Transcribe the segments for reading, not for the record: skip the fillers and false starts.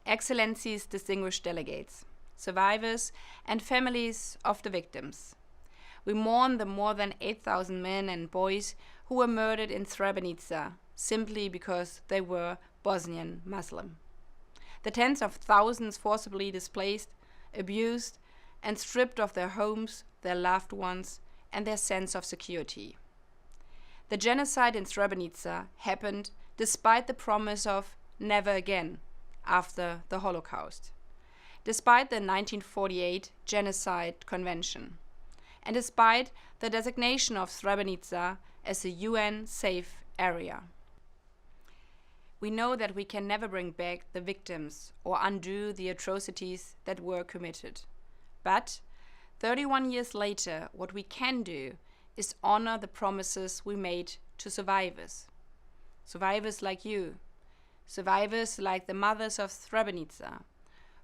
Excellencies, distinguished delegates, survivors, and families of the victims. We mourn the more than 8,000 men and boys who were murdered in Srebrenica simply because they were Bosnian Muslim. The tens of thousands forcibly displaced, abused, and stripped of their homes, their loved ones, and their sense of security. The genocide in Srebrenica happened despite the promise of never again after the Holocaust, despite the 1948 Genocide Convention, and despite the designation of Srebrenica as a UN safe area. We know that we can never bring back the victims or undo the atrocities that were committed. But 31 years later, what we can do is honor the promises we made to survivors. Survivors like you, survivors like the mothers of Srebrenica,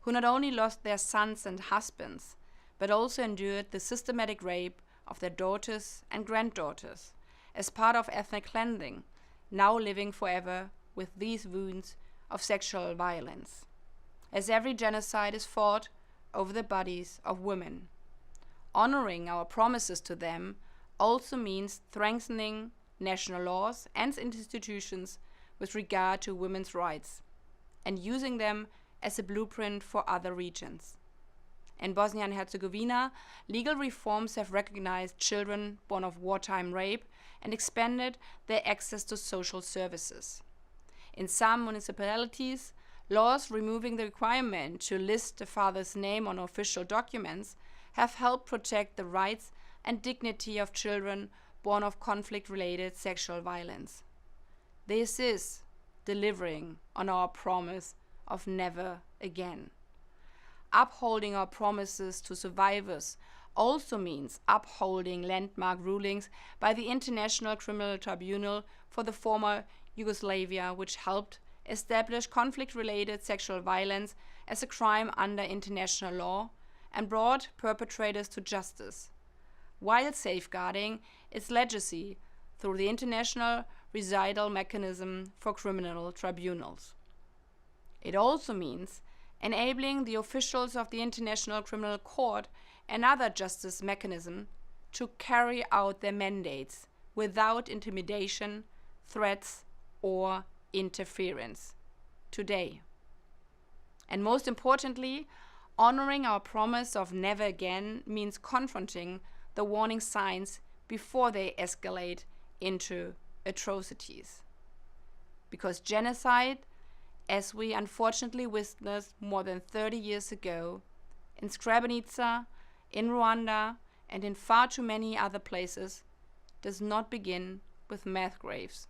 who not only lost their sons and husbands, but also endured the systematic rape of their daughters and granddaughters as part of ethnic cleansing, now living forever with these wounds of sexual violence. As every genocide is fought over the bodies of women. Honoring our promises to them also means strengthening national laws and institutions with regard to women's rights, and using them as a blueprint for other regions. In Bosnia and Herzegovina, legal reforms have recognized children born of wartime rape and expanded their access to social services. In some municipalities, laws removing the requirement to list the father's name on official documents have helped protect the rights and dignity of children born of conflict-related sexual violence. This is delivering on our promise of never again. Upholding our promises to survivors also means upholding landmark rulings by the International Criminal Tribunal for the former Yugoslavia, which helped establish conflict-related sexual violence as a crime under international law and brought perpetrators to justice, while safeguarding its legacy through the International Recital Mechanism for Criminal Tribunals. It also means enabling the officials of the International Criminal Court and other justice mechanisms to carry out their mandates without intimidation, threats, or interference today. And most importantly, honoring our promise of never again means confronting the warning signs before they escalate into atrocities. Because genocide, as we unfortunately witnessed more than 30 years ago, in Srebrenica, in Rwanda, and in far too many other places, does not begin with mass graves.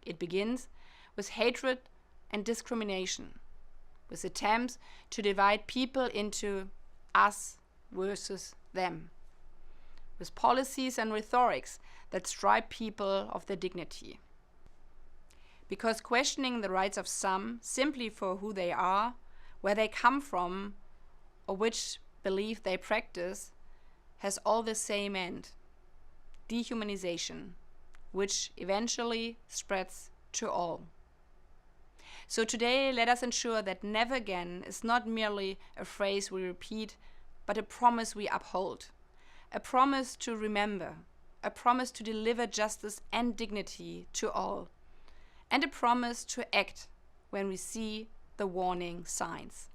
It begins with hatred and discrimination, with attempts to divide people into us versus them, with policies and rhetorics that strip people of their dignity. Because questioning the rights of some simply for who they are, where they come from, or which belief they practice, has all the same end: dehumanization, which eventually spreads to all. So today, let us ensure that never again is not merely a phrase we repeat, but a promise we uphold, a promise to remember, a promise to deliver justice and dignity to all, and a promise to act when we see the warning signs.